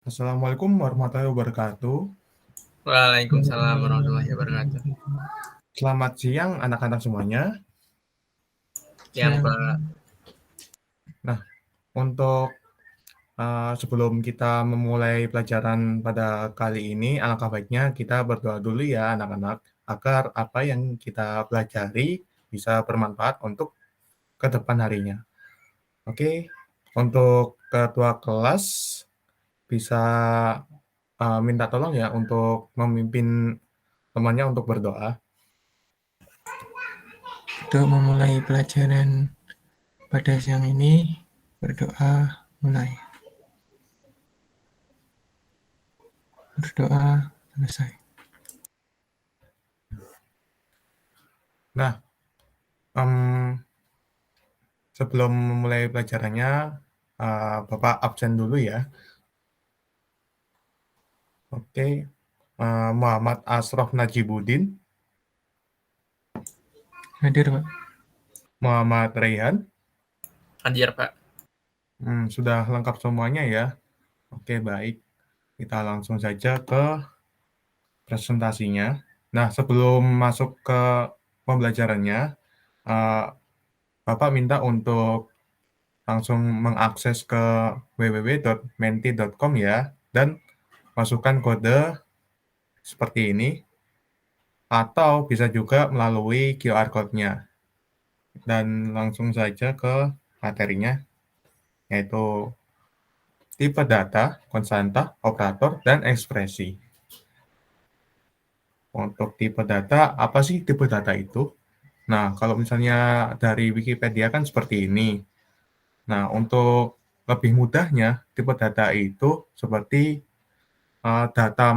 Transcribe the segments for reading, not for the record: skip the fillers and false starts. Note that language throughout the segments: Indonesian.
Assalamualaikum warahmatullahi wabarakatuh. Waalaikumsalam warahmatullahi wabarakatuh. Selamat siang anak-anak semuanya. Yang Siang. Pak, Nah, untuk sebelum kita memulai pelajaran pada kali ini, alangkah baiknya kita berdoa dulu ya anak-anak, agar apa yang kita pelajari bisa bermanfaat untuk ke depan harinya. Oke, untuk ketua kelas bisa minta tolong ya untuk memimpin temannya untuk berdoa. Untuk memulai pelajaran pada siang ini, berdoa mulai. Berdoa selesai. Nah, sebelum memulai pelajarannya, Bapak absen dulu ya. Oke, Muhammad Ashraf Najibuddin, Hadir, Pak. Muhammad Raihan, hadir Pak. sudah lengkap semuanya ya. Oke, baik. Kita langsung saja ke presentasinya. Nah, sebelum masuk ke pembelajarannya, eh, Bapak minta untuk langsung mengakses ke www.menti.com ya, dan masukkan kode seperti ini, atau bisa juga melalui QR Code-nya. Dan langsung saja ke materinya, yaitu tipe data, konstanta, operator, dan ekspresi. Untuk tipe data, apa sih tipe data itu? Nah, kalau misalnya dari Wikipedia kan seperti ini. Nah, untuk lebih mudahnya, tipe data itu seperti data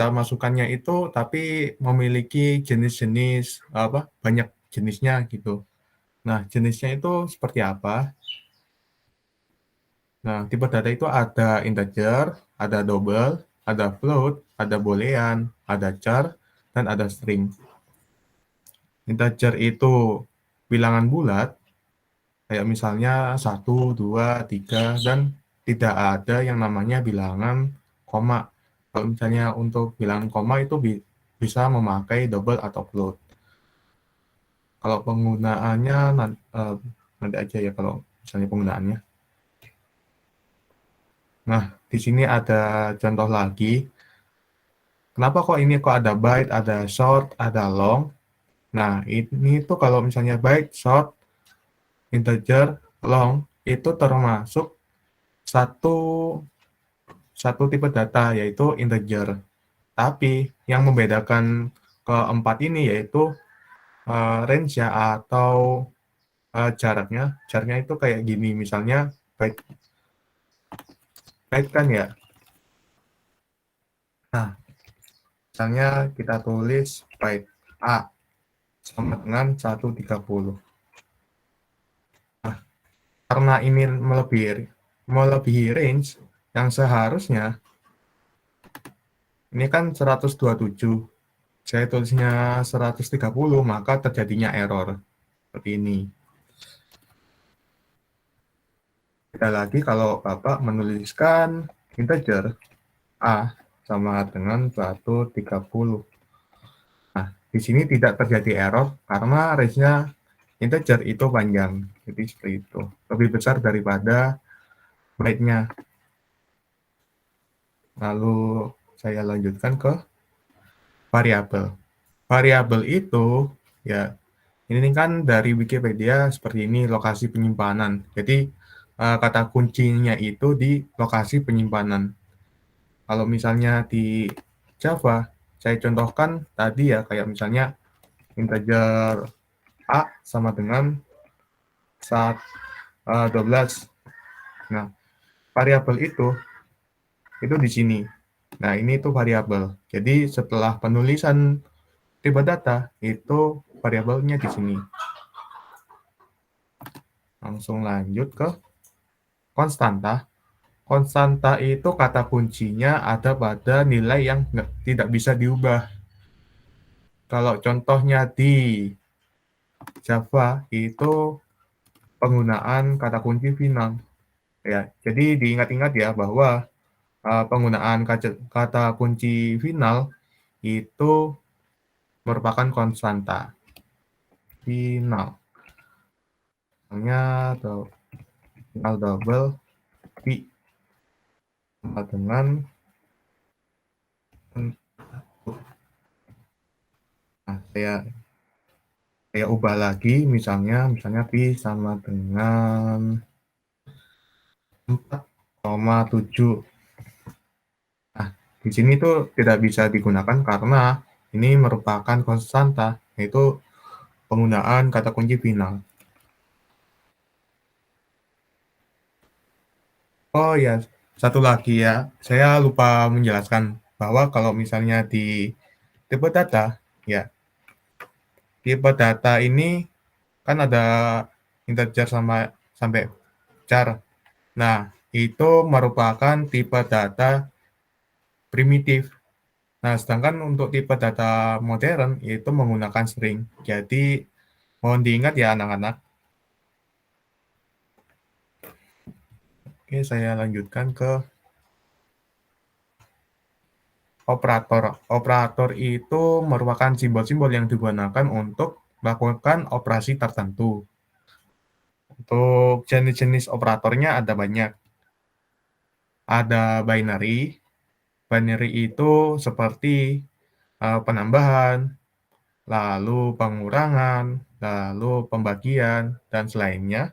masukannya itu tapi memiliki jenis-jenis banyak jenisnya gitu. Nah, jenisnya itu seperti apa? Nah, tipe data itu ada integer, ada double, ada float, ada boolean, ada char, dan ada string. Integer itu bilangan bulat, kayak misalnya 1, 2, 3, dan tidak ada yang namanya bilangan koma. Kalau misalnya untuk bilangan koma itu bisa memakai double atau float. Kalau penggunaannya nanti aja ya kalau misalnya penggunaannya. Nah, di sini ada contoh lagi. Kenapa kok ini kok ada byte, ada short, ada long? Nah, ini tuh kalau misalnya byte, short, integer, long, itu termasuk satu satu tipe data, yaitu integer. Tapi yang membedakan keempat ini yaitu range ya, atau jaraknya. Jaraknya itu kayak gini, misalnya byte, byte kan ya. Nah, misalnya kita tulis byte A sama dengan 130. Nah, karena ini melebihi range yang seharusnya, ini kan 127, saya tulisnya 130, maka terjadinya error seperti ini. Beda lagi kalau Bapak menuliskan integer A sama dengan 130. Nah, di sini tidak terjadi error karena range-nya integer itu panjang. Jadi seperti itu. Lebih besar daripada byte-nya. Lalu saya lanjutkan ke variabel. Variabel itu ya, ini kan dari Wikipedia seperti ini, lokasi penyimpanan. Jadi kata kuncinya itu di lokasi penyimpanan. Kalau misalnya di Java, saya contohkan tadi ya, kayak misalnya integer A sama dengan 12. Nah, variabel itu di sini. Nah, ini itu variabel. Jadi setelah penulisan tipe data, itu variabelnya di sini. Langsung lanjut ke konstanta. Konstanta itu kata kuncinya ada pada nilai yang tidak bisa diubah. Kalau contohnya di Java itu penggunaan kata kunci final. Ya, jadi diingat-ingat ya bahwa penggunaan kata kunci final itu merupakan konstanta. Final. Misalnya final double P sama dengan saya ubah lagi misalnya P sama dengan 4,7. Nah, di sini tuh tidak bisa digunakan karena ini merupakan konstanta, yaitu penggunaan kata kunci final. Oh ya, satu lagi ya, saya lupa menjelaskan bahwa kalau misalnya di tipe data, ya, tipe data ini kan ada integer sampai char. Nah, itu merupakan tipe data primitif. Nah, sedangkan untuk tipe data modern itu menggunakan string. Jadi, mohon diingat ya anak-anak. Oke, saya lanjutkan ke operator. Operator itu merupakan simbol-simbol yang digunakan untuk melakukan operasi tertentu. Untuk jenis-jenis operatornya ada banyak. Ada binary. Binary itu seperti penambahan, lalu pengurangan, lalu pembagian, dan selainnya.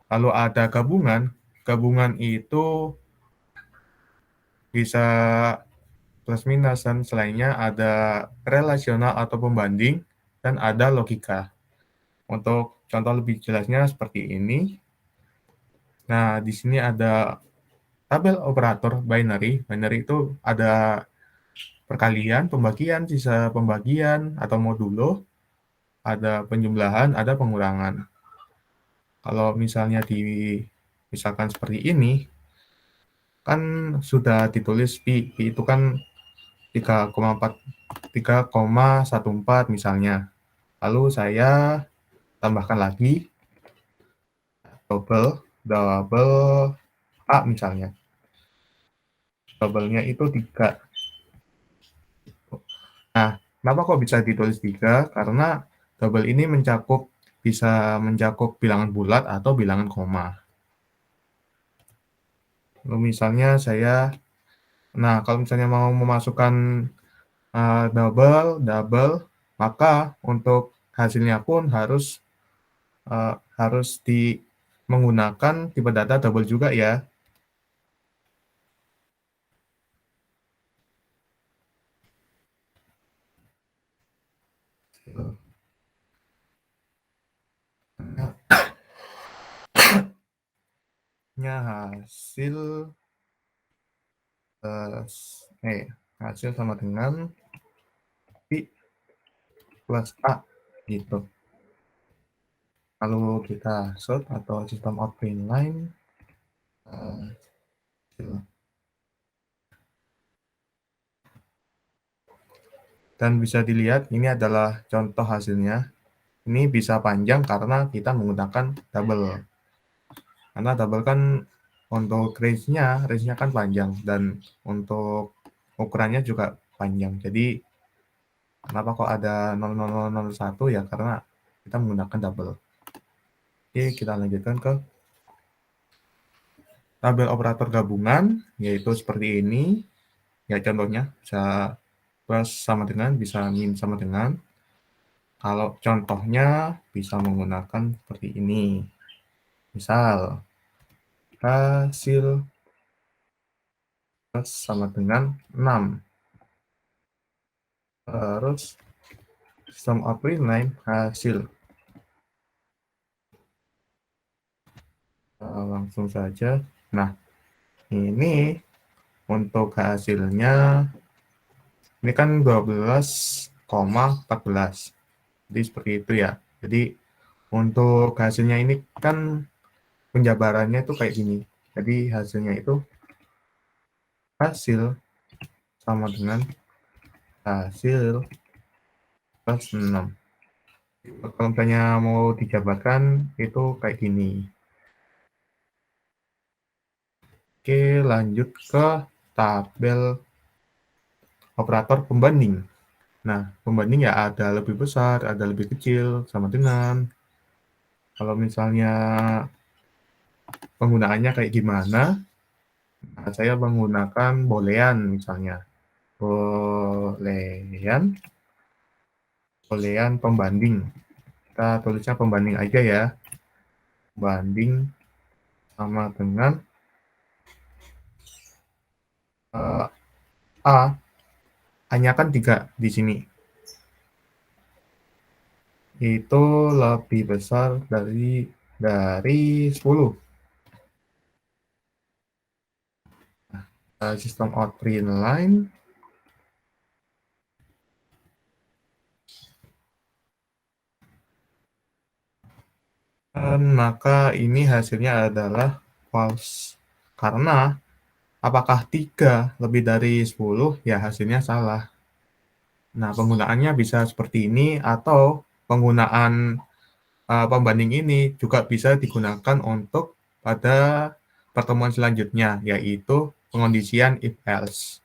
Lalu ada gabungan. Gabungan itu bisa plus minus dan selainnya, ada relasional atau pembanding, dan ada logika. Untuk contoh lebih jelasnya seperti ini. Nah, di sini ada tabel operator binary. Binary itu ada perkalian, pembagian, sisa pembagian, atau modulo, ada penjumlahan, ada pengurangan. Kalau misalnya misalkan seperti ini, kan sudah ditulis Pi itu kan 3,14 misalnya. Lalu saya tambahkan lagi double A misalnya. Double-nya itu 3. Nah, kenapa kok bisa ditulis 3? Karena double ini bisa mencakup bilangan bulat atau bilangan koma. Lalu misalnya kalau misalnya mau memasukkan double, maka untuk hasilnya pun harus menggunakan tipe data double juga ya. Hasil sama dengan Pi plus A gitu. Lalu kita sort atau sistem out print line. Dan bisa dilihat ini adalah contoh hasilnya. Ini bisa panjang karena kita menggunakan double. Karena double kan untuk range-nya kan panjang dan untuk ukurannya juga panjang. Jadi kenapa kok ada 0001 ya karena kita menggunakan double. Oke, kita lanjutkan ke tabel operator gabungan, yaitu seperti ini. Ya contohnya bisa plus sama dengan, bisa min sama dengan. Kalau contohnya bisa menggunakan seperti ini. Misal hasil plus sama dengan 6. Terus sum of line hasil. Langsung saja. Nah, ini untuk hasilnya ini kan 12,14. Jadi seperti itu ya. Jadi untuk hasilnya ini kan penjabarannya itu kayak gini. Jadi hasilnya itu hasil sama dengan hasil plus 6. Kalau misalnya mau dijabarkan itu kayak gini. Oke, lanjut ke tabel operator pembanding. Nah, pembanding ya ada lebih besar, ada lebih kecil, sama dengan. Kalau misalnya penggunaannya kayak gimana, nah, saya menggunakan boolean misalnya. Boolean pembanding. Kita tulisnya pembanding aja ya. Banding sama dengan A. A-nya kan 3 di sini. Itu lebih besar dari 10. System out print line. Dan maka ini hasilnya adalah false. Karena apakah 3 lebih dari 10? Ya hasilnya salah. Nah, penggunaannya bisa seperti ini atau penggunaan pembanding ini juga bisa digunakan untuk pada pertemuan selanjutnya, yaitu pengondisian if else.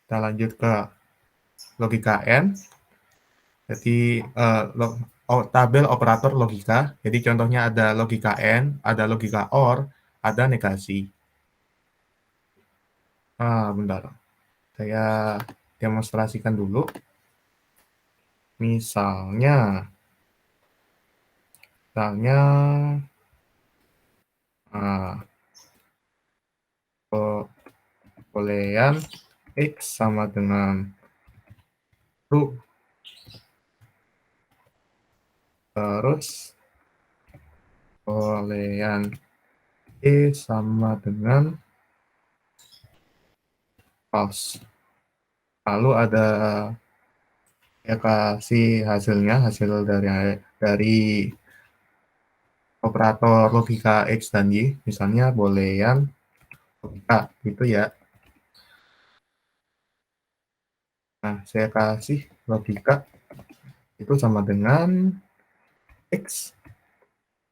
Kita lanjut ke logika N. Jadi tabel operator logika. Jadi contohnya ada logika N, ada logika OR, ada negasi. Bentar. Saya demonstrasikan dulu. Misalnya boolean X sama dengan true. Terus boolean Y sama dengan false. Lalu ada ya kasih hasilnya, hasil dari operator logika X dan Y, misalnya boolean logika gitu ya. Nah, saya kasih logika itu sama dengan X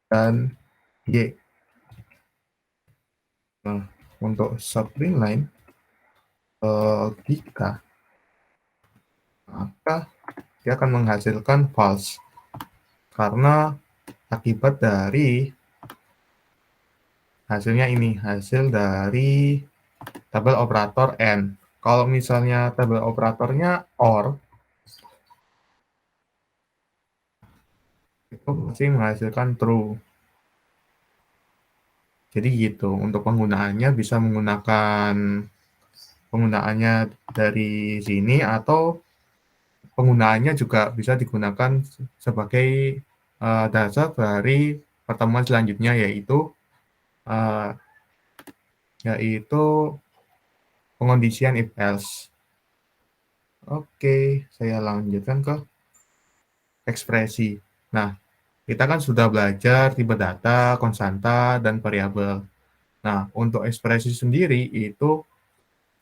dan Y. Nah, untuk substring line logika, maka dia akan menghasilkan false. Karena akibat dari hasilnya ini, hasil dari tabel operator N. Kalau misalnya tabel operatornya OR, itu pasti menghasilkan true. Jadi gitu, untuk penggunaannya bisa menggunakan penggunaannya dari sini atau penggunaannya juga bisa digunakan sebagai dasar dari pertemuan selanjutnya, yaitu pengondisian if else. Oke, saya lanjutkan ke ekspresi. Nah, kita kan sudah belajar tipe data, konstanta, dan variabel. Nah, untuk ekspresi sendiri itu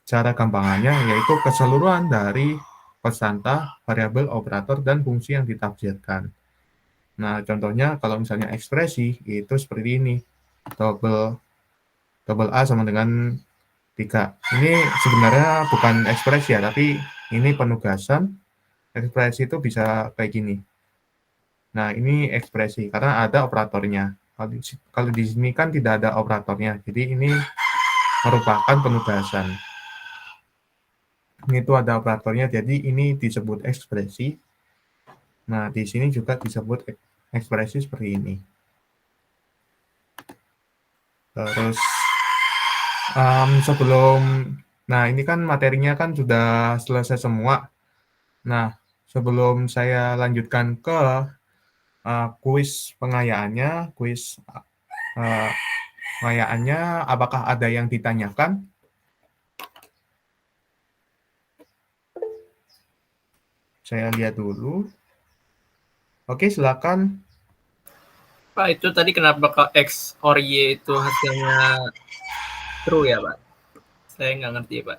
cara gampangannya yaitu keseluruhan dari konstanta, variabel, operator, dan fungsi yang ditafsirkan. Nah, contohnya kalau misalnya ekspresi itu seperti ini. Double A sama dengan 3. Ini sebenarnya bukan ekspresi ya, tapi ini penugasan. Ekspresi itu bisa kayak gini. Nah, ini ekspresi karena ada operatornya. Kalau di sini kan tidak ada operatornya, jadi ini merupakan penugasan. Ini tuh ada operatornya, jadi ini disebut ekspresi. Nah, di sini juga disebut ekspresi seperti ini. Terus nah ini kan materinya kan sudah selesai semua. Nah, sebelum saya lanjutkan ke kuis pengayaannya, apakah ada yang ditanyakan? Saya lihat dulu. Oke, silakan. Pak, itu tadi kenapa ke X or Y itu hasilnya true ya, Pak? Saya nggak ngerti, Pak.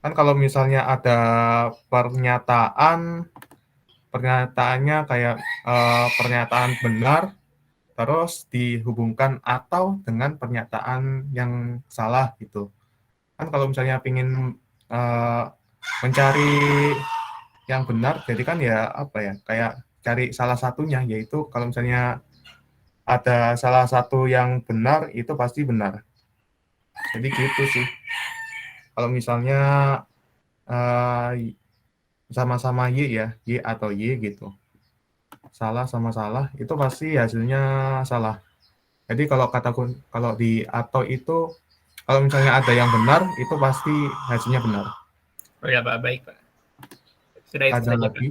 Kan kalau misalnya ada pernyataannya kayak pernyataan benar terus dihubungkan atau dengan pernyataan yang salah gitu. Kan kalau misalnya pingin mencari yang benar, jadi kan ya apa ya, kayak cari salah satunya, yaitu kalau misalnya ada salah satu yang benar, itu pasti benar. Jadi gitu sih. Kalau misalnya sama-sama Y ya, Y atau Y gitu. Salah sama salah, itu pasti hasilnya salah. Jadi kalau di atau itu, kalau misalnya ada yang benar, itu pasti hasilnya benar. Oh ya Pak, baik Pak. Sudah itu Ada saja Pak. lagi?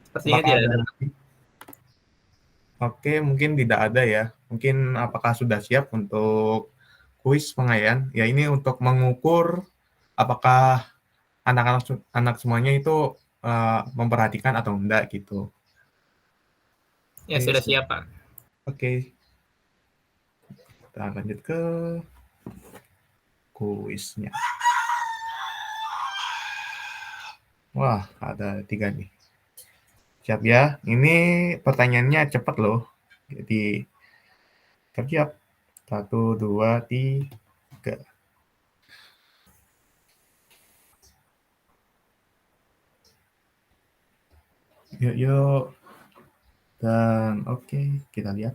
Sepertinya Apakah tidak ada ada. lagi? Oke, mungkin tidak ada ya. Mungkin apakah sudah siap untuk kuis pengayaan? Ya, ini untuk mengukur apakah anak semuanya itu memperhatikan atau enggak gitu. Ya Oke, sudah siap Pak. Oke. Kita lanjut ke kuisnya. Wah, ada 3 nih. Siap ya. Ini pertanyaannya cepat loh. Jadi siap. 1, 2, 3. Yuk. Dan oke, kita lihat.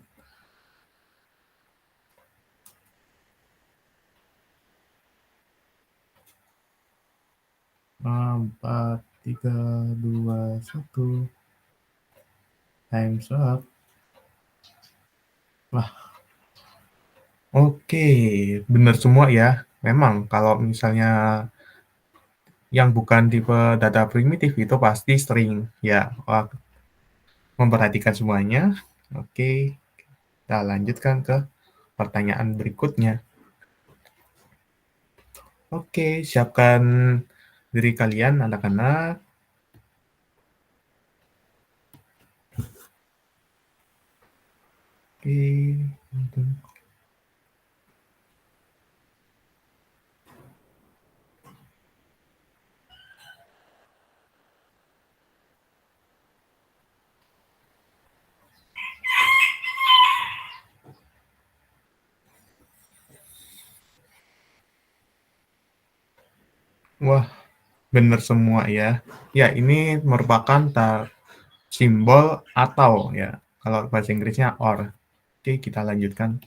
Empat, 3, 2, 1. Time's up. Wah. Oke, benar semua ya. Memang kalau misalnya yang bukan tipe data primitif itu pasti string ya. Wah, memperhatikan semuanya. Oke, kita lanjutkan ke pertanyaan berikutnya. Oke, siapkan diri kalian anak-anak. Oke. Wah, benar semua ya. Ya, ini merupakan simbol atau ya. Kalau bahasa Inggrisnya or. Oke, kita lanjutkan.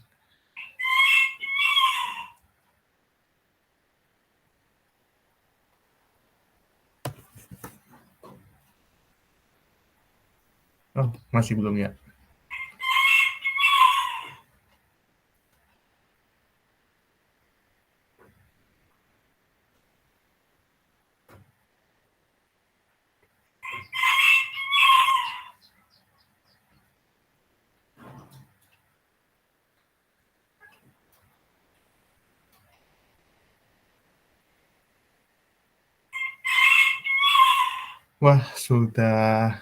Oh, masih belum ya. Wah, sudah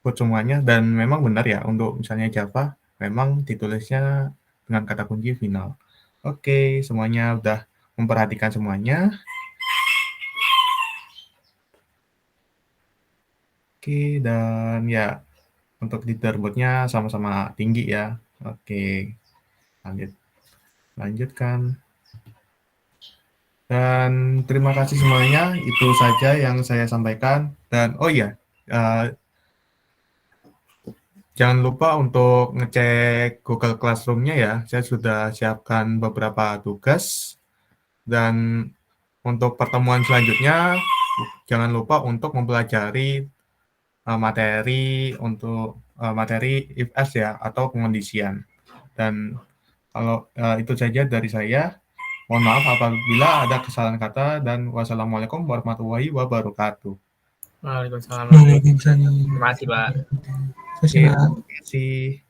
ikut semuanya dan memang benar ya untuk misalnya Java memang ditulisnya dengan kata kunci final. Oke, semuanya udah memperhatikan semuanya. Oke, dan ya untuk leaderboardnya sama-sama tinggi ya. Oke, lanjutkan. Dan terima kasih semuanya, itu saja yang saya sampaikan. Dan oh iya, jangan lupa untuk ngecek Google Classroom-nya ya. Saya sudah siapkan beberapa tugas. Dan untuk pertemuan selanjutnya, jangan lupa untuk mempelajari materi if else ya, atau pengondisian. Dan kalau itu saja dari saya. Mohon maaf apabila ada kesalahan kata, dan wassalamualaikum warahmatullahi wabarakatuh. Waalaikumsalam. Waalaikumsalam. Terima kasih Pak. Terima kasih, Pak. Terima kasih.